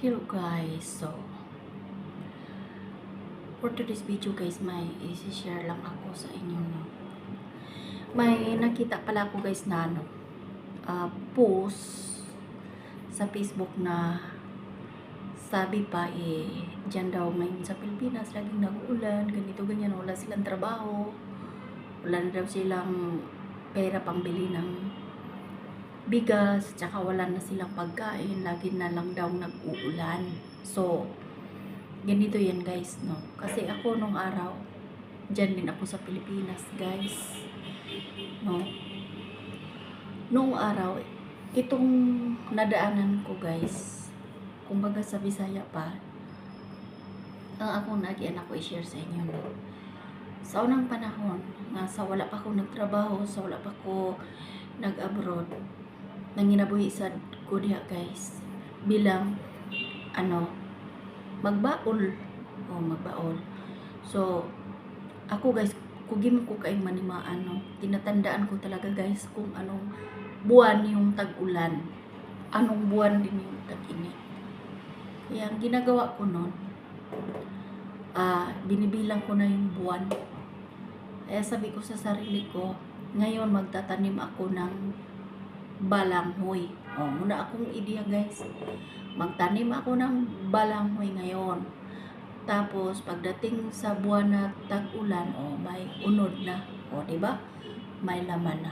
Hello guys, so for today's video guys, may isi-share lang ako sa inyo, no? May nakita pala ako guys na post sa Facebook na sabi pa dyan daw ngayon sa Pilipinas laging nag-uulan, ganito ganyan, wala silang trabaho, wala na daw silang pera pambili ng bigas, tsaka wala na silang pagkain, lagi na lang daw nag-uulan. So ganito yan guys, no? Kasi ako nung araw, dyan din ako sa Pilipinas guys, no? Nung araw, itong nadaanan ko guys, kumbaga sa Bisaya pa, ang akong nagian ako i-share sa inyo, no? Sa unang panahon, sa wala pa ako nagtrabaho, sa wala pa ako nag-abroad, nanginabuhi sa kudiha guys, bilang magbaol. So ako guys, kugim ko kay manimaan, no? Tinatandaan ko talaga guys kung anong buwan yung tag-ulan, anong buwan din yung tag-init. Kaya ang ginagawa ko noon, binibilang ko na yung buwan. Kaya sabi ko sa sarili ko, ngayon magtatanim ako ng balanghoy. Muna akong ideya guys, magtanim ako ng balanghoy ngayon. Tapos pagdating sa buwan na tag-ulan, may unod na, diba? May laman na.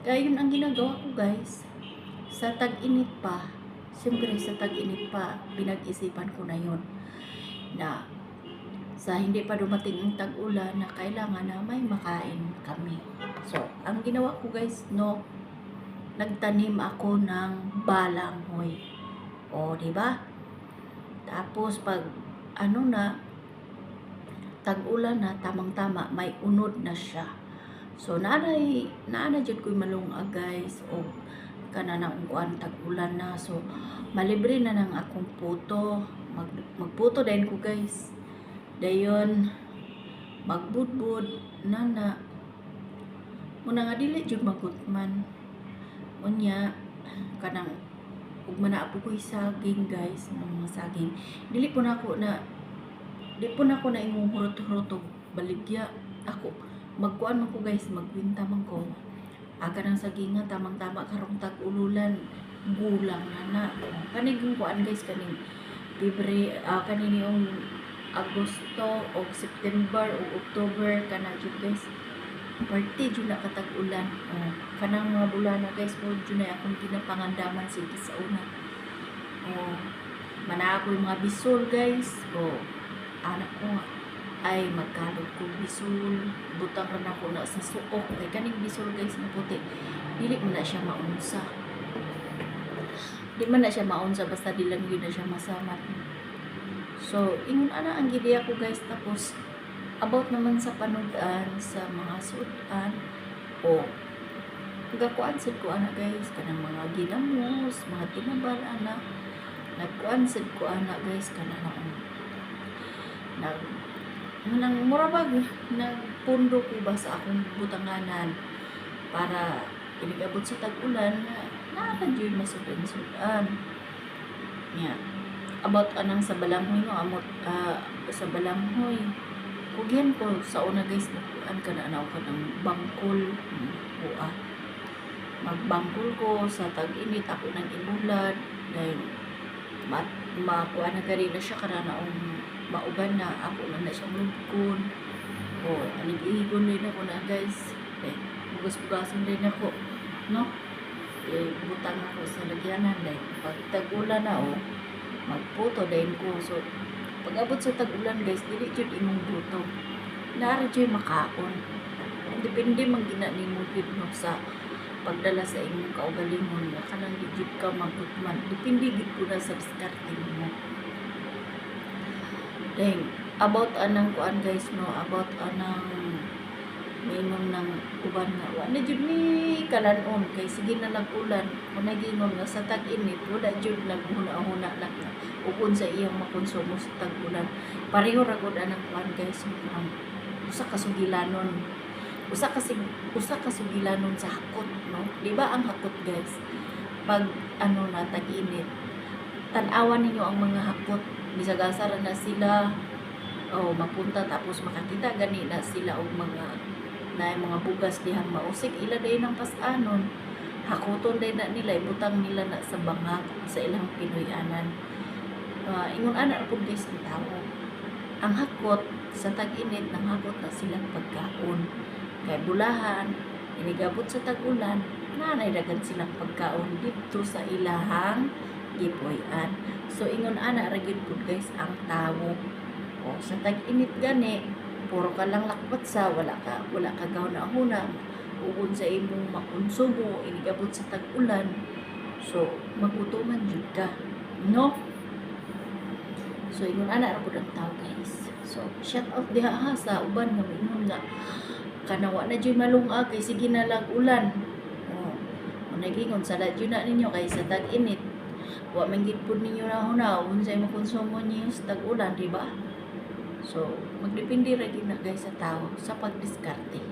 Kaya yun ang ginagawa ko guys. Sa tag-init pa, siyempre sa tag-init pa, pinag-isipan ko na yun, na sa hindi pa dumating ang tag-ulan, na kailangan na may makain kami. So ang ginawa ko guys, no, nagtanim ako ng balanghoy. Diba? Tapos pag tag-ulan na, tamang-tama, may unod na siya. So naana jud ko'y malunga guys, kanang kuan tag-ulan na. So malibre na nang akong puto. Magputo din ko guys. Dayon magbudbud nana. Muna nga dili jud magutman. Unya kanang ug manaapo ko'y saging guys, mga saging. Di po na ako na imong hurot-hurot og baligya. Ako magkuan man ko guys, magwinta man ko. Kanang saging nga tamang-tama karong tag-ululan, gulang na. Kaning kuan guys, kaning Libre, kaning yung Agosto o September o October kana jud guys. Parte jud na katag-ulan. Kanang mga bulan na guys, mo jud na akong ginapangandaman sige sa una. Manako yung mga bisol guys. Anak ko ay magkalog ko bisol. Butang rin ako na sa suok. Kaya kaning bisol guys na puti, dili mo na siya maunsa. Di man na siya maunsa, basta di lang yun na siya masamat. So ingon ana ang gidiya ko guys. Tapos about naman sa panudan, sa mga suotan, gakuan sad ko ana guys, kanang mga ginamos, mga tinabal ana, nagkuan sad ko ana guys, kanang murabag nagpundo ko ba sa akong butanganan para inigabot sa tag-ulan na jud masudan. About anang sa balanghoy, no, sa balanghoy, kugyan ko sa una guys, nakuan ka na ka ng bangkol. Magbangkol ko sa tag-init, ako ng ibulad, dahil makuan na gari na siya kana naong mauban na, ako na siya lubkon. Anig-ihigon rin ako na guys. Bugas-bugasan rin ako, no? Butang ako sa lagyanan, dahil pag tag-ulan na, magputo din ko. So pag-abot sa tag-ulan guys, dili jud imong buto, naara jud makaon. Depende man ginani mo gid, no, sa pagdala sa imong kaugalingon, nga kanang di jud ka magutman. Depende gid ko na sa diskarte mo. Then about anang kuan guys, no, about anang mingon ng uban nga wala jud ni kalanon, kay sige na nag-ulan. Kung nagingon nga sa tag-init, wala jud naghuna-huna lang ukon sa iyang makonsumo sa tag-ulan. Pareho ra gud anang kuan guys, usa ka sugilanon sa hakot, no? Di ba ang hakot guys, pag na tag-init, Tan-awan ninyo ang mga hakot, bisag asa ra na sila o mapunta tapos makakita gani na sila og mga bugas dihang mausik ila day ng pas-anon, hakuton day na nila, ibutang nila na sa bangag sa ilang Pinoyanan. Ingon ana pud guys ang tao, ang hakot sa tag-init nang hakot na silang pagkaon, kay bulahan inigabot sa tag-ulan nanay dagan silang pagkaon dito sa ilahang gipuy-an. So ingon ana ra gyud pud guys ang tawo, o sa tag-init gani puro ka lang lakbat sa wala ka gahuna-huna ugod sa imong makonsumo inigabot sa tag-ulan, so magutuman jud ka, no? So ingon ana ra pud ang tao guys. So shout out diha ha sa uban nga ingon nga kanawa na jud malungag kay sige na lang ulan. Nagingon sa ladyo na ninyo kay sa tag-init wa man gid pud ninyo na unsay makonsumo niyo sa tag-ulan, di ba? So magdepende ra gid na guys sa tao sa pagdiskarte.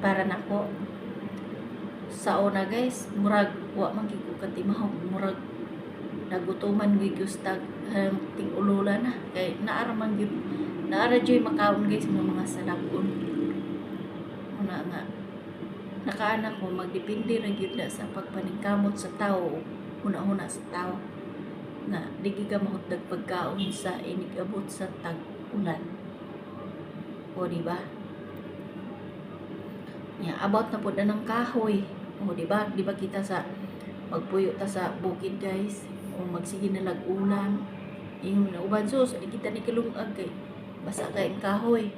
Para nako sa una guys, murag wa man gid ko katimahog, murag nagutuman gid tag ting ulula na kay naara joy makaon guys ng mga salakon. Una nga nakaanak ko magdepende ra gyud na sa pagpaningkamot sa tawo, una-una sa tawo na dili ka mahutdag pagkaon sa inigabot sa tag-ulan, o di ba? About na pud ng kahoy, o di ba kita sa magpuyo ta sa bukid guys, o magsige na lag-ulan ingon na uban sus di kita ni kalungag kay basa kay kahoy.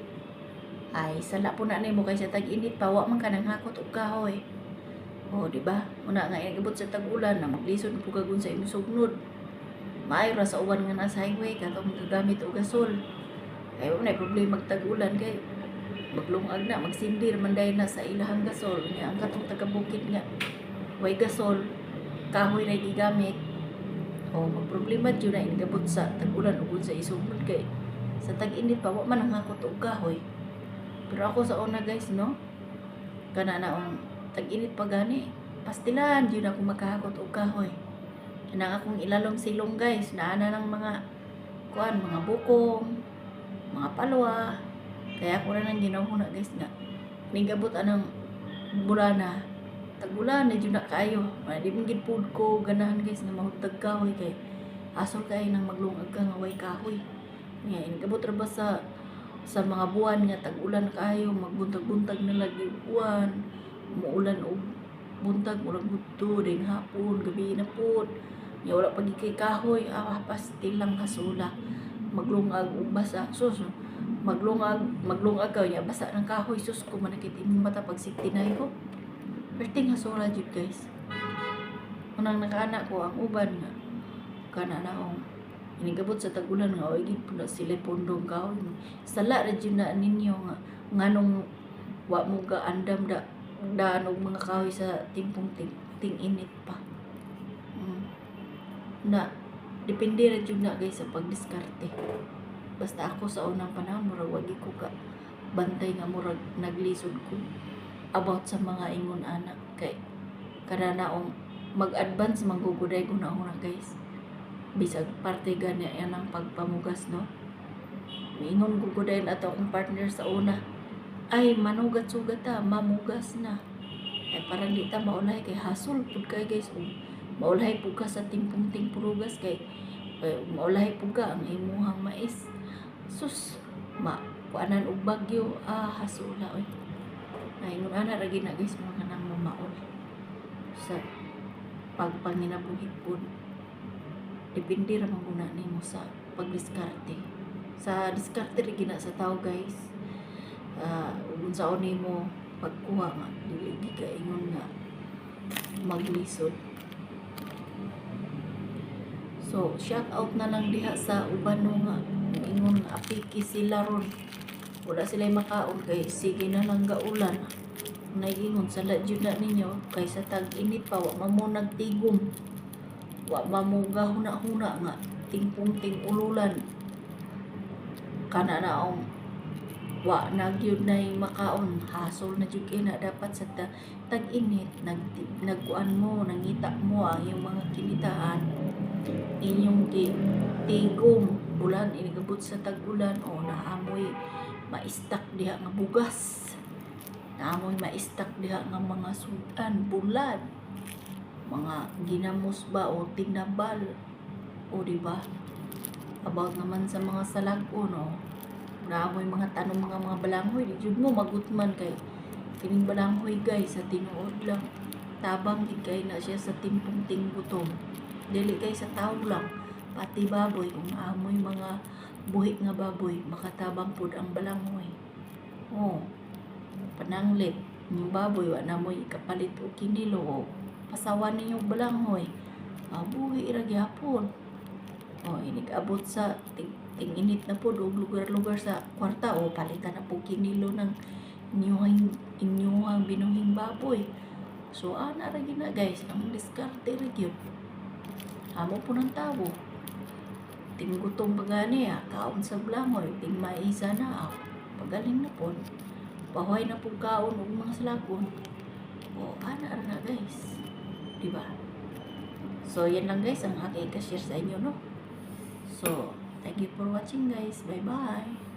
Ay sala po na nimo kay sa tag-init pa wa man ka nang hakot og kahoy, o di ba? Una nga igabot sa tag-ulan na maglisod po kagun sa imong sugnod, maayo ra sa uwan nga nasa highway katong gagamit og gasol, kay wala problema mag tag-ulan kay maglungag na magsindir man day na sa ilahang gasol nya ang katong taga-bukid nga way gasol kahoy ra gigamit, o magproblema jud na igabot sa tag-ulan ug sa isugnod kay sa tag-init pa wa man ang hakot og kahoy. Pero ako sa una guys, no, kana naong tag-init pa gani, pastilan yun ako makahakot og kahoy. Kanang akong ilalong silong guys, naana ng mga mga bukong, mga palwa. Kaya ako na nang ginahuna guys nga nigabot anang bulana, tag-ulan na yun na kayo. Di mong gid ko ganahan guys na mahutag kahoy kay asol kay nang maglungag ka nga way kahoy. Nga inigabot ra ba sa mga buwan nga tag-ulan kayo, magbuntag-buntag na lagi buwan, muulan og buntag murag budto din hapon gabi na pud nya wala pag kay kahoy, pastil lang hasula maglungag og basa sus maglungag ka nya basa ng kahoy, sus ko manakit imong mata pag 69 ko perting hasula jud guys. Unang nakaanak ko ang uban nga kana naong inigabot sa tag-ulan nga oy gid pud sila pundong kahoy, sala ra jud na ninyo nga nganong wa mo gaandam daan og mga kahoy sa timpong ting-init pa. Na depende ra jud na guys sa pagdiskarte. Basta ako sa unang panahon murag wagi ko ka bantay nga murag naglisod ko about sa mga ingon anak kay kada naong mag-advance mangguguday ko na una guys, bisag parte gani yan ang pagpamugas, no? Ingon guguday na ato akong partner sa una, ay manugat-sugat ta, mamugas na. Ay parang di ta maulahay kay hasol pud kay guys, maulahay pud ka sa timpong purugas kay maulahay pud ka ang imuhang mais. Sus, kuanan og bagyo, hasula oy. Ay ingon ana ra gid na guys mga nang mamaol sa pagpanginabuhit pud. Depende ra man guna nimo sa pagdiskarte. Sa diskarte rin gina sa tao guys. Unsaon nimo pagkuha nga dili gikaingon nga maglisod. So shout out na lang diha sa uban nga ingon apiki sila ron. Wala sila makaon kay sige na lang gaulan. Nagingon sa ladyo na ninyo kay sa tag-init pa wa man mo nagtigom. Wa mamuga huna-huna nga tingpong ting ululan kana naong wa na gyud nay makaon, hasol na jud kay na dapat sa tag-init nagkuan mo, nangita mo ang iyong mga kinitaan, inyong tigom ulan inigabot sa tag-ulan o naamoy maistak diha nga bugas, naamoy maistak diha nga mga sudan, bulad, mga ginamos ba o tinabal, o di ba? About naman sa mga salag-on o naamoy mga tanong mga balanghoy, di jud mo magutman kay kining balanghoy guys sa tinuod lang tabang gid kay na siya sa timpong tinggutom, dili kay sa tao lang, pati baboy kung naamoy mga buhi nga baboy makatabang pud ang balanghoy. Oh, pananglit yung baboy wa na mo'y kapalit o kinilo o pasawan ninyong balanghoy, buhi ra gyapon. O inig-abot sa ting-init na po og lugar-lugar sa kwarta o palitan na po kinilo ng inyuhang binuhing baboy. So ana ra gina guys, ang diskarte ra gyud. Amo po ng tabo. Tinggutong pagani kaon sa blangoy, ting maisa na pagaling na po. Pahuay na po kaon og mga salagon. O ana ra na guys. Diba? So yan lang guys ang aking i-share sa inyo no. So, thank you for watching guys. Bye-bye.